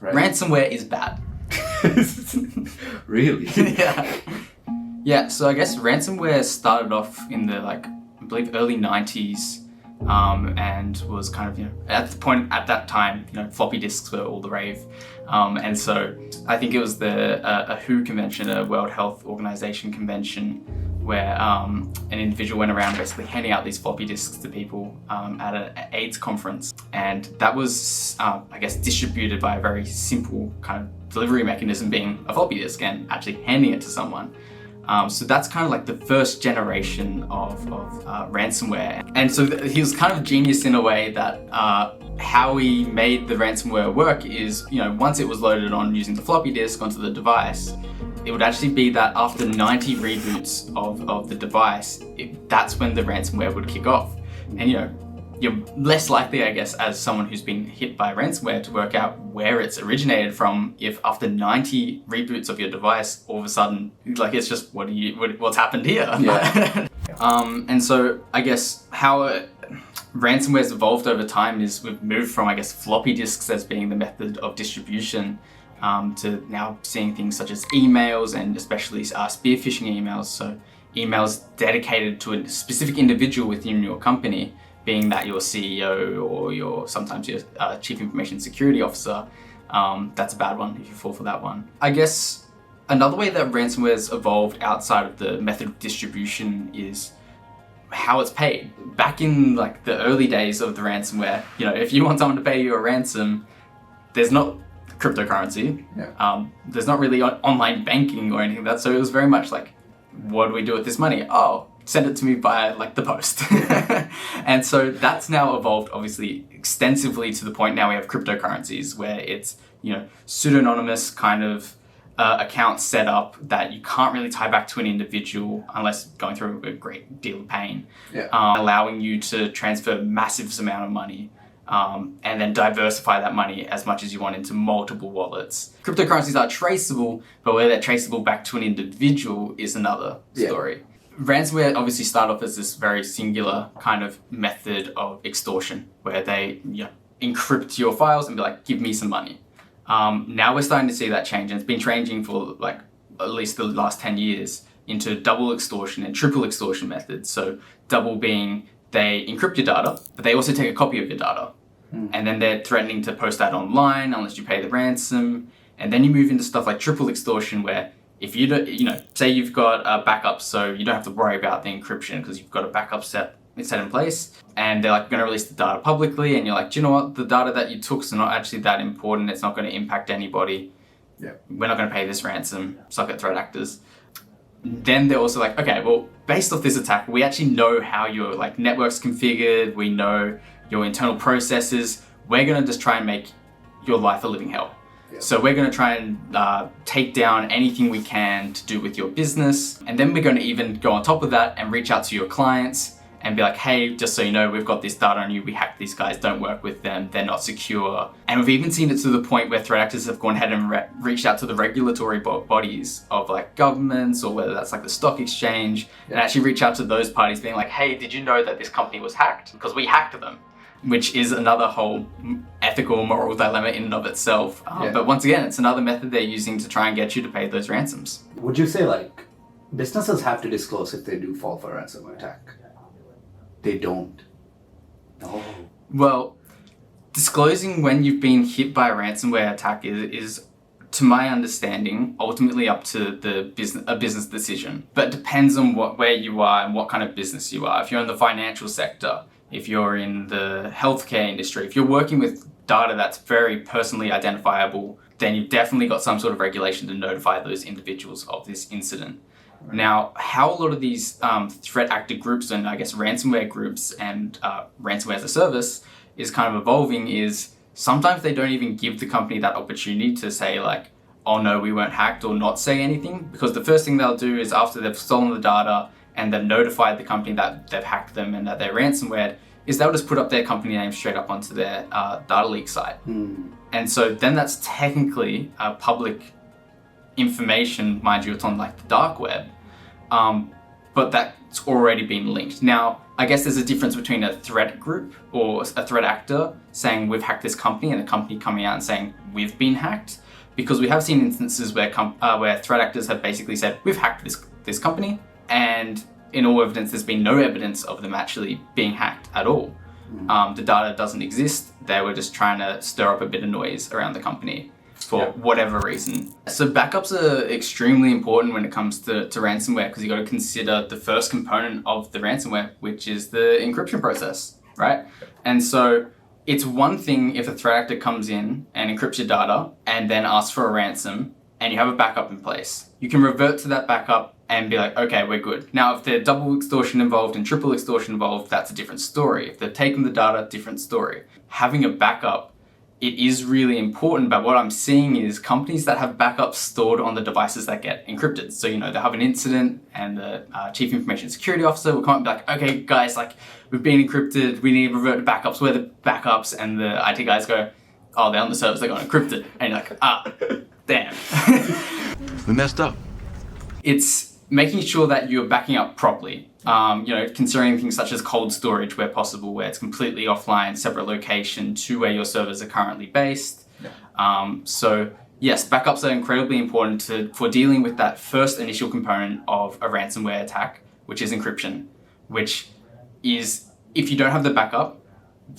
Right. Ransomware is bad. Really? Yeah. Yeah, so I guess ransomware started off in the I believe early 90s, and was kind of, at that time, floppy disks were all the rave. And so I think it was a WHO convention, a World Health Organization convention, where an individual went around basically handing out these floppy disks to people at an AIDS conference. And that was, I guess, distributed by a very simple kind of delivery mechanism, being a floppy disk and actually handing it to someone. So that's kind of like the first generation of ransomware. And so he was kind of a genius in a way that how he made the ransomware work is, once it was loaded on using the floppy disk onto the device, it would actually be that after 90 reboots of the device, that's when the ransomware would kick off. And you're less likely, I guess, as someone who's been hit by ransomware, to work out where it's originated from if after 90 reboots of your device, all of a sudden, it's just, what's happened here? Yeah. And so I guess how ransomware's evolved over time is we've moved from, I guess, floppy disks as being the method of distribution, to now seeing things such as emails, and especially spear phishing emails. So emails dedicated to a specific individual within your company, being that your CEO or sometimes your Chief Information Security Officer. That's a bad one if you fall for that one. I guess another way that ransomware's evolved outside of the method of distribution is how it's paid. Back in the early days of the ransomware, if you want someone to pay you a ransom, there's not cryptocurrency. Yeah. There's not really online banking or anything like that. So it was very much what do we do with this money? Oh, send it to me via the post. And so that's now evolved obviously extensively to the point now we have cryptocurrencies where it's, pseudonymous kind of accounts set up that you can't really tie back to an individual unless going through a great deal of pain. Yeah. Allowing you to transfer massive amount of money, and then diversify that money as much as you want into multiple wallets. Cryptocurrencies are traceable, but whether they're traceable back to an individual is another story. Ransomware obviously started off as this very singular kind of method of extortion, where they encrypt your files and be like, give me some money. Now we're starting to see that change, and it's been changing for at least the last 10 years into double extortion and triple extortion methods. So double being they encrypt your data, but they also take a copy of your data. And then they're threatening to post that online unless you pay the ransom. And then you move into stuff like triple extortion, where if you don't, say you've got a backup, so you don't have to worry about the encryption because you've got a backup set in place, and they're going to release the data publicly, and you're like, do you know what? The data that you took is not actually that important. It's not going to impact anybody. Yeah. We're not going to pay this ransom. Suck it, threat actors. Then they're also like, okay, well, based off this attack, we actually know how your network's configured. We know your internal processes. We're going to just try and make your life a living hell. Yeah. So we're going to try and take down anything we can to do with your business. And then we're going to even go on top of that and reach out to your clients and be like, hey, just so you know, we've got this data on you. We hacked these guys. Don't work with them. They're not secure. And we've even seen it to the point where threat actors have gone ahead and reached out to the regulatory bodies of governments, or whether that's the stock exchange, and actually reach out to those parties being like, hey, did you know that this company was hacked? Because we hacked them. Which is another whole ethical, moral dilemma in and of itself. But once again, it's another method they're using to try and get you to pay those ransoms. Would you say businesses have to disclose if they do fall for a ransomware attack? They don't. No. Well, disclosing when you've been hit by a ransomware attack is, to my understanding, ultimately up to a business decision. But it depends on where you are and what kind of business you are. If you're in the financial sector, if you're in the healthcare industry, if you're working with data that's very personally identifiable, then you've definitely got some sort of regulation to notify those individuals of this incident. Right. Now, how a lot of these threat actor groups and I guess ransomware groups and ransomware as a service is kind of evolving is sometimes they don't even give the company that opportunity to say oh no, we weren't hacked, or not say anything, because the first thing they'll do is after they've stolen the data and they've notified the company that they've hacked them and that they're ransomware, is they'll just put up their company name straight up onto their data leak site. And so then that's technically public information, mind you, it's on the dark web, but that's already been linked. Now, I guess there's a difference between a threat group or a threat actor saying we've hacked this company and a company coming out and saying we've been hacked, because we have seen instances where threat actors have basically said we've hacked this company, and in all evidence there's been no evidence of them actually being hacked at all. The data doesn't exist. They were just trying to stir up a bit of noise around the company for whatever reason. So backups are extremely important when it comes to ransomware, because you got to consider the first component of the ransomware, which is the encryption process, right? And so it's one thing if a threat actor comes in and encrypts your data and then asks for a ransom and you have a backup in place. You can revert to that backup and be like, okay, we're good. Now, if there's double extortion involved and triple extortion involved, that's a different story. If they've taken the data, different story. Having a backup, it is really important, but what I'm seeing is companies that have backups stored on the devices that get encrypted. So, they have an incident and the chief information security officer will come up and be like, okay, guys, we've been encrypted, we need to revert to backups, where are the backups? And the IT guys go, oh, they're on the servers, they got encrypted. And you're like, damn. We messed up. It's making sure that you're backing up properly. Considering things such as cold storage where possible, where it's completely offline, separate location to where your servers are currently based. So yes, backups are incredibly important for dealing with that first initial component of a ransomware attack, which is encryption, which is, if you don't have the backup,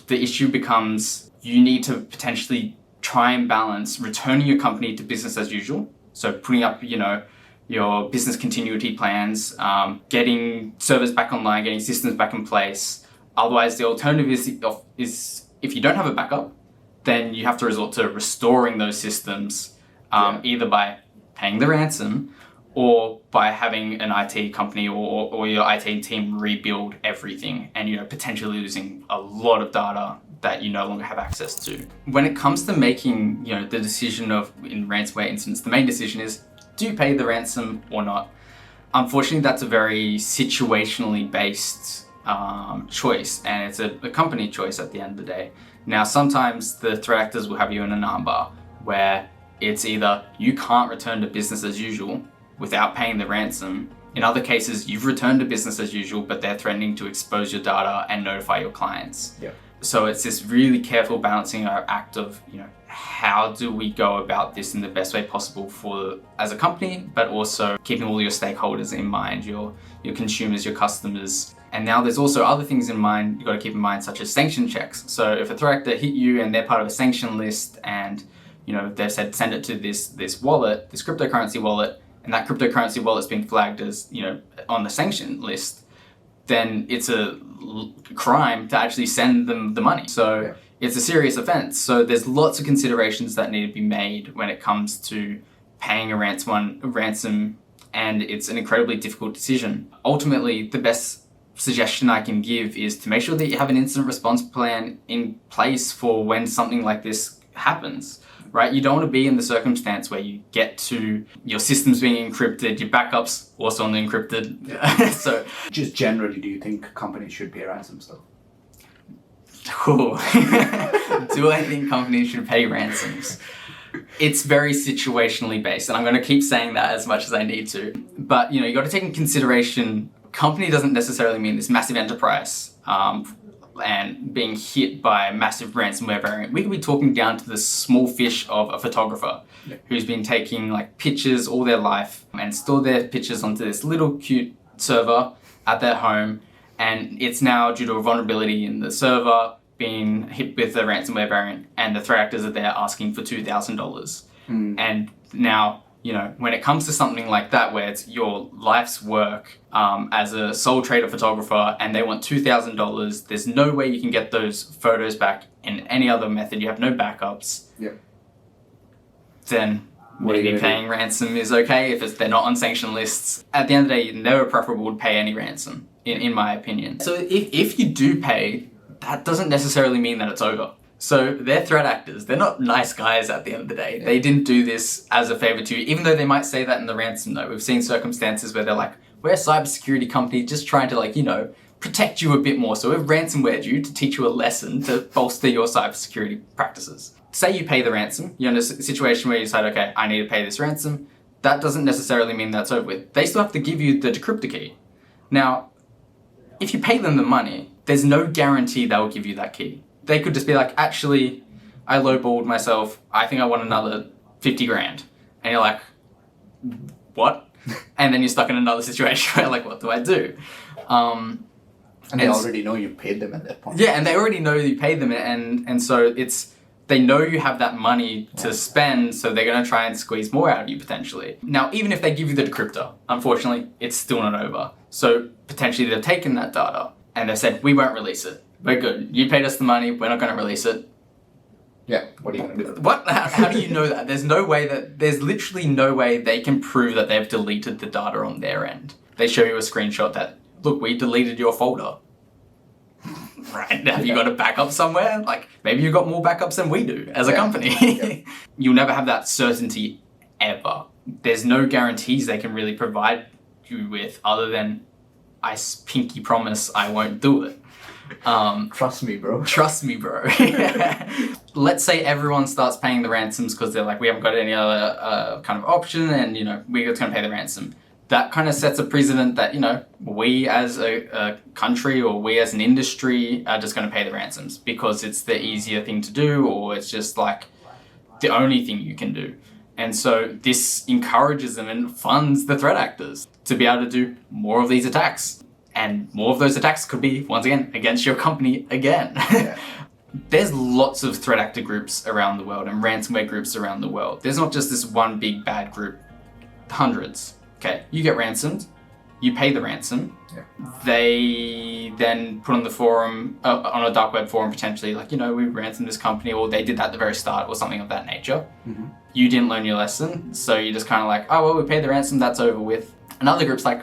the issue becomes you need to potentially try and balance returning your company to business as usual. So putting up, your business continuity plans, getting servers back online, getting systems back in place. Otherwise, the alternative is if you don't have a backup, then you have to resort to restoring those systems, either by paying the ransom or by having an IT company or your IT team rebuild everything, and potentially losing a lot of data that you no longer have access to. When it comes to making the decision in ransomware incidents, the main decision is, do you pay the ransom or not? Unfortunately, that's a very situationally based choice, and it's a company choice at the end of the day. Now, sometimes the threat actors will have you in an armbar where it's either you can't return to business as usual without paying the ransom. In other cases, you've returned to business as usual, but they're threatening to expose your data and notify your clients. So it's this really careful balancing act of, how do we go about this in the best way possible as a company, but also keeping all your stakeholders in mind, your consumers, your customers. And now there's also other things in mind you've got to keep in mind, such as sanction checks. So if a threat actor hit you and they're part of a sanction list and they've said send it to this wallet, this cryptocurrency wallet, and that cryptocurrency wallet's been flagged as on the sanction list, then it's a crime to actually send them the money. So it's a serious offense. So there's lots of considerations that need to be made when it comes to paying a ransom, and it's an incredibly difficult decision. Ultimately, the best suggestion I can give is to make sure that you have an incident response plan in place for when something like this happens, right? You don't want to be in the circumstance where you get to your systems being encrypted, your backups also encrypted. So, just generally, do you think companies should pay ransoms though? Cool. Do I think companies should pay ransoms? It's very situationally based, and I'm going to keep saying that as much as I need to. But you got to take in consideration, company doesn't necessarily mean this massive enterprise and being hit by a massive ransomware variant. We could be talking down to the small fish of a photographer who's been taking pictures all their life and stored their pictures onto this little cute server at their home. And it's now, due to a vulnerability in the server, being hit with a ransomware variant, and the threat actors are there asking for $2,000. And now, when it comes to something like that, where it's your life's work as a sole trader photographer, and they want $2,000, there's no way you can get those photos back in any other method. You have no backups. Then maybe paying ransom is okay if they're not on sanction lists. At the end of the day, it's never preferable to pay any ransom, in my opinion. So if you do pay, that doesn't necessarily mean that it's over. So they're threat actors. They're not nice guys at the end of the day. They didn't do this as a favor to you, even though they might say that in the ransom note. We've seen circumstances where they're like, we're a cybersecurity company just trying to protect you a bit more. So we've ransomwared you to teach you a lesson to bolster your cybersecurity practices. Say you pay the ransom, you're in a situation where you decide, okay, I need to pay this ransom. That doesn't necessarily mean that's over with. They still have to give you the decryptor key. Now, if you pay them the money, there's no guarantee they'll give you that key. They could just be like, actually, I lowballed myself. I think I want another 50 grand. And you're like, what? And then you're stuck in another situation where like, what do I do? And they already know you paid them at that point. Yeah, and they already know you paid them, and so they know you have that money to spend, so they're going to try and squeeze more out of you potentially. Now, even if they give you the decryptor, unfortunately, it's still not over. So potentially they've taken that data and they've said, we won't release it. We're good. You paid us the money. We're not going to release it. Yeah, what are you going to do? What? How do you know that? There's literally no way they can prove that they've deleted the data on their end. They show you a screenshot that, look, we deleted your folder. Right? Have you got a backup somewhere? Like, maybe you've got more backups than we do as a company. You'll never have that certainty ever. There's no guarantees they can really provide you with other than, I pinky promise I won't do it. Trust me, bro. Trust me, bro. Let's say everyone starts paying the ransoms because they're like, we haven't got any other kind of option, and we're just going to pay the ransom. That kind of sets a precedent that we as a country or we as an industry are just going to pay the ransoms because it's the easier thing to do, or it's just like the only thing you can do. And so this encourages them and funds the threat actors to be able to do more of these attacks. And more of those attacks could be, once again, against your company again. Yeah. There's lots of threat actor groups around the world and ransomware groups around the world. There's not just this one big bad group. Hundreds. Okay, you get ransomed. You pay the ransom. Yeah. They then put on the forum, on a dark web forum potentially, like, we ransomed this company, or they did that at the very start, or something of that nature. Mm-hmm. You didn't learn your lesson, so you're just kind of like, oh, well, we paid the ransom, that's over with. Another group's like,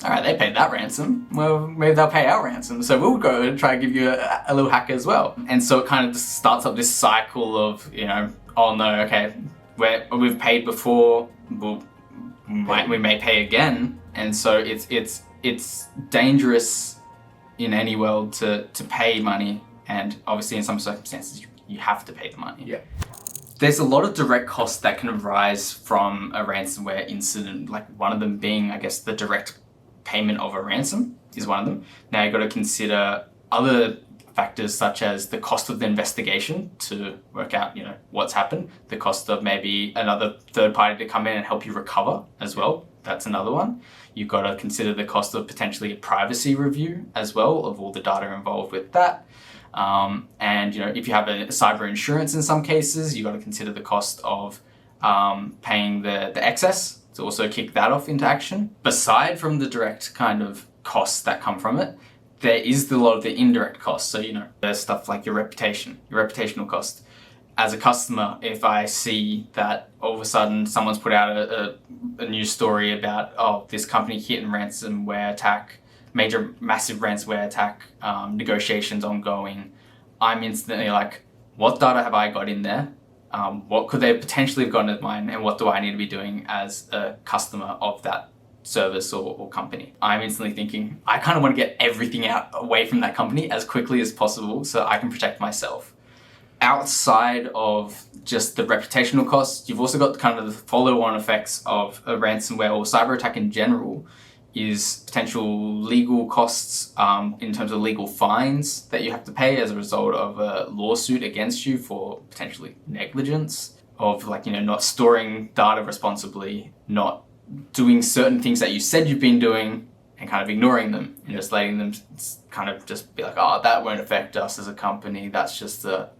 all right, they paid that ransom. Well, maybe they'll pay our ransom. So we'll go and try and give you a little hack as well. And so it kind of just starts up this cycle of, oh no, okay, we've paid before, we may pay again. And so it's dangerous in any world to pay money. And obviously in some circumstances, you have to pay the money. Yeah. There's a lot of direct costs that can arise from a ransomware incident, like one of them being, I guess, the direct payment of a ransom is one of them. Now you've got to consider other factors such as the cost of the investigation to work out, what's happened, the cost of maybe another third party to come in and help you recover as well. That's another one. You've got to consider the cost of potentially a privacy review as well of all the data involved with that. And if you have a cyber insurance in some cases, you've got to consider the cost of paying the excess to also kick that off into action. Aside from the direct kind of costs that come from it, there is a lot of the indirect costs. So, there's stuff like your reputation, your reputational cost. As a customer, if I see that all of a sudden someone's put out a news story about, oh, this company hit and ransomware attack, massive ransomware attack, negotiations ongoing, I'm instantly like, what data have I got in there? What could they potentially have gotten at mine, and what do I need to be doing as a customer of that service or company? I'm instantly thinking, I kind of want to get everything out away from that company as quickly as possible so I can protect myself. Outside of just the reputational costs, you've also got kind of the follow-on effects of a ransomware or cyber attack in general is potential legal costs in terms of legal fines that you have to pay as a result of a lawsuit against you for potentially negligence of not storing data responsibly, not doing certain things that you said you've been doing and kind of ignoring them and just letting them kind of just be like, oh, that won't affect us as a company. That's just a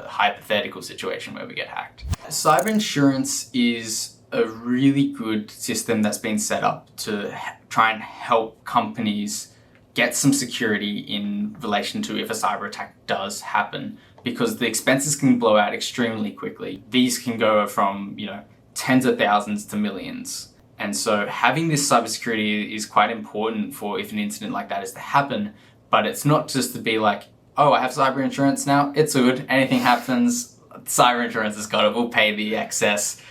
hypothetical situation where we get hacked. Cyber insurance is a really good system that's been set up to try and help companies get some security in relation to if a cyber attack does happen, because the expenses can blow out extremely quickly. These can go from, tens of thousands to millions. And so having this cybersecurity is quite important for if an incident like that is to happen, but it's not just to be like, oh, I have cyber insurance now, it's good, anything happens, cyber insurance has got it, we'll pay the excess.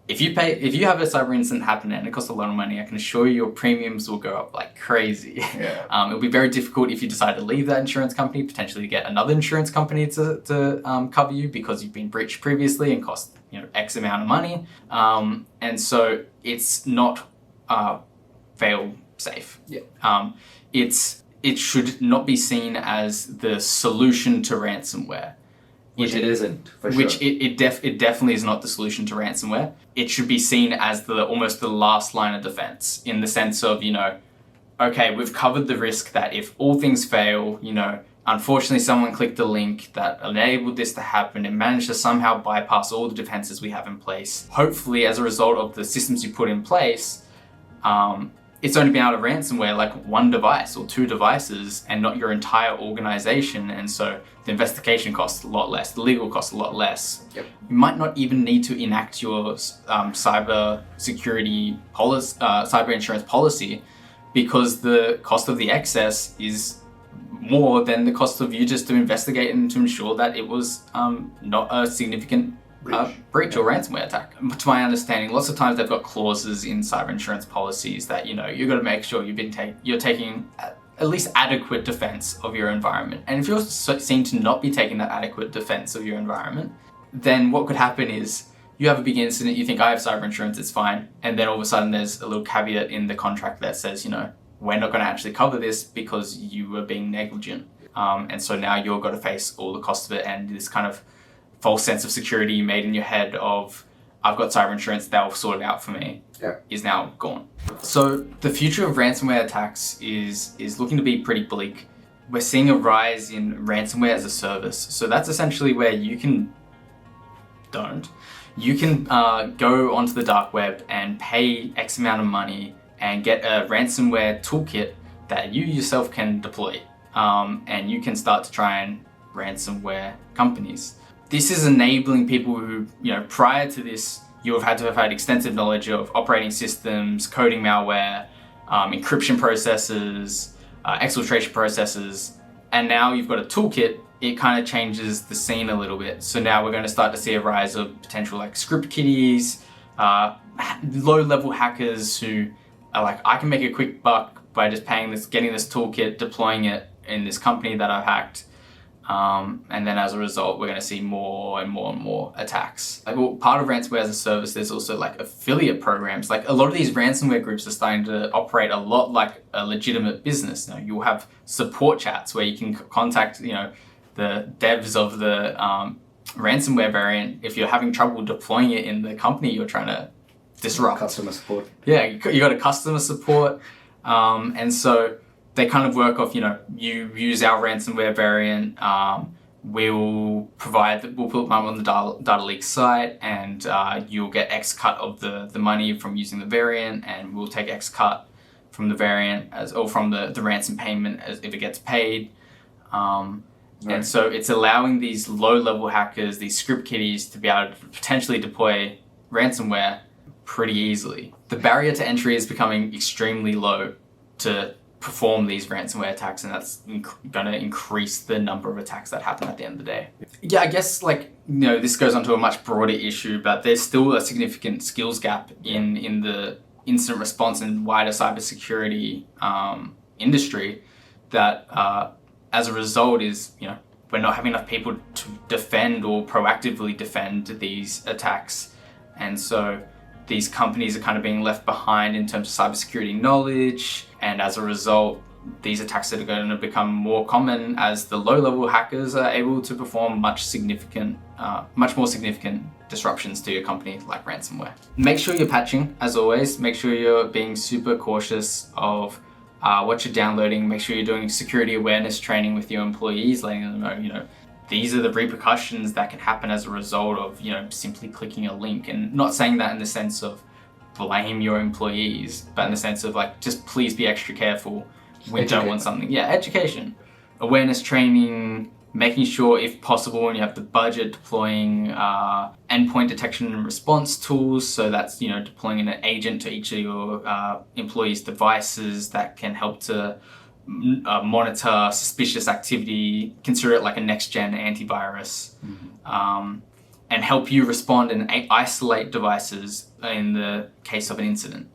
If you have a cyber incident happen and it costs a lot of money, I can assure you your premiums will go up like crazy. Yeah. It'll be very difficult if you decide to leave that insurance company, potentially to get another insurance company to cover you because you've been breached previously and cost X amount of money. And so it's not fail safe. Yeah. it should not be seen as the solution to ransomware. Which it isn't, for sure. Which it definitely is not the solution to ransomware. It should be seen as almost the last line of defense, in the sense of, okay, we've covered the risk that if all things fail, unfortunately someone clicked a link that enabled this to happen and managed to somehow bypass all the defenses we have in place. Hopefully, as a result of the systems you put in place, it's only been out of ransomware like one device or two devices and not your entire organization. And so the investigation costs a lot less, the legal costs a lot less. Yep. You might not even need to enact your cyber security policy, cyber insurance policy, because the cost of the excess is more than the cost of you just to investigate and to ensure that it was not a significant breach or ransomware attack. To my understanding, lots of times they've got clauses in cyber insurance policies that, you've got to make sure you're taking at least adequate defense of your environment. And if you're seen to not be taking that adequate defense of your environment, then what could happen is you have a big incident, you think, I have cyber insurance, it's fine. And then all of a sudden there's a little caveat in the contract that says, we're not going to actually cover this because you were being negligent. And so now you've got to face all the cost of it, and this kind of false sense of security you made in your head of, I've got cyber insurance, they'll sort it out for me, is now gone. So the future of ransomware attacks is looking to be pretty bleak. We're seeing a rise in ransomware as a service. So that's essentially where you can go onto the dark web and pay X amount of money and get a ransomware toolkit that you yourself can deploy. And you can start to try and ransomware companies. This is enabling people who, prior to this, you have had to have had extensive knowledge of operating systems, coding malware, encryption processes, exfiltration processes, and now you've got a toolkit. It kind of changes the scene a little bit. So now we're going to start to see a rise of potential like script kiddies, low-level hackers who are like, I can make a quick buck by just getting this toolkit, deploying it in this company that I've hacked. And then as a result, we're going to see more and more and more attacks. Part of ransomware as a service, there's also like affiliate programs. Like a lot of these ransomware groups are starting to operate a lot like a legitimate business. You'll have support chats where you can contact, the devs of the ransomware variant if you're having trouble deploying it in the company you're trying to disrupt. Customer support. Yeah, you got a customer support. And so they kind of work off, you use our ransomware variant, we'll put them on the data leak site, and you'll get X cut of the money from using the variant, and we'll take X cut from the variant or from the ransom payment as if it gets paid. Right. And so it's allowing these low-level hackers, these script kiddies, to be able to potentially deploy ransomware pretty easily. The barrier to entry is becoming extremely low to perform these ransomware attacks, and that's going to increase the number of attacks that happen at the end of the day. Yeah, I guess this goes on to a much broader issue, but there's still a significant skills gap in the incident response and wider cybersecurity industry that as a result is, we're not having enough people to defend or proactively defend these attacks. And so these companies are kind of being left behind in terms of cybersecurity knowledge, and as a result, these attacks are going to become more common as the low-level hackers are able to perform much more significant disruptions to your company, like ransomware. Make sure you're patching, as always. Make sure you're being super cautious of what you're downloading. Make sure you're doing security awareness training with your employees, letting them know, these are the repercussions that can happen as a result of, simply clicking a link. And not saying that in the sense of blame your employees, but in the sense of just please be extra careful when you don't want something. Yeah, education, awareness training, making sure if possible when you have the budget, deploying endpoint detection and response tools. So that's, deploying an agent to each of your employees' devices that can help to monitor suspicious activity, consider it like a next-gen antivirus, and help you respond and isolate devices in the case of an incident.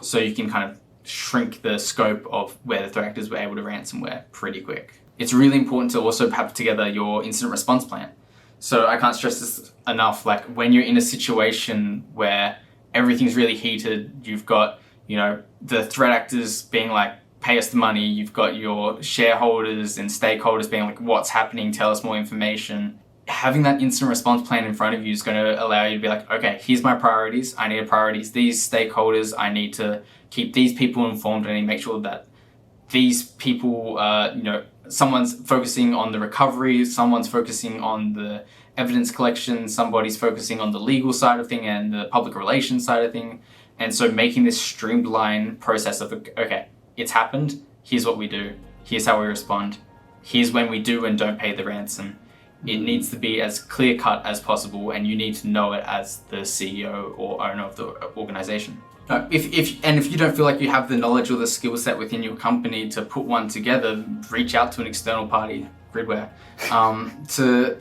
So you can kind of shrink the scope of where the threat actors were able to ransomware pretty quick. It's really important to also have together your incident response plan. So I can't stress this enough, when you're in a situation where everything's really heated, you've got, the threat actors being pay us the money. You've got your shareholders and stakeholders being like, what's happening? Tell us more information. Having that instant response plan in front of you is going to allow you to be like, okay, here's my priorities. I need to priorities these stakeholders. I need to keep these people informed. I need to make sure that these people, someone's focusing on the recovery, someone's focusing on the evidence collection, somebody's focusing on the legal side of thing and the public relations side of thing. And so making this streamlined process of, okay, it's happened, here's what we do, here's how we respond, here's when we do and don't pay the ransom. It needs to be as clear cut as possible, and you need to know it as the CEO or owner of the organization. If you don't feel like you have the knowledge or the skill set within your company to put one together, reach out to an external party, Gridware, to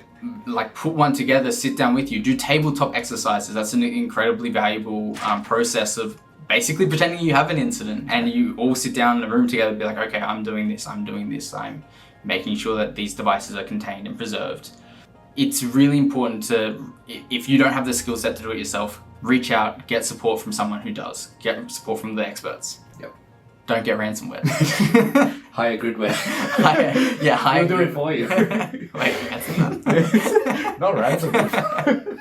put one together, sit down with you, do tabletop exercises. That's an incredibly valuable process of basically pretending you have an incident, and you all sit down in a room together and be like, okay, I'm doing this, I'm making sure that these devices are contained and preserved. It's really important to, if you don't have the skill set to do it yourself, reach out, get support from someone who does. Get support from the experts. Yep. Don't get ransomware. Hire Gridware. Hire We'll do it for you. Wait, that's not. Not ransomware.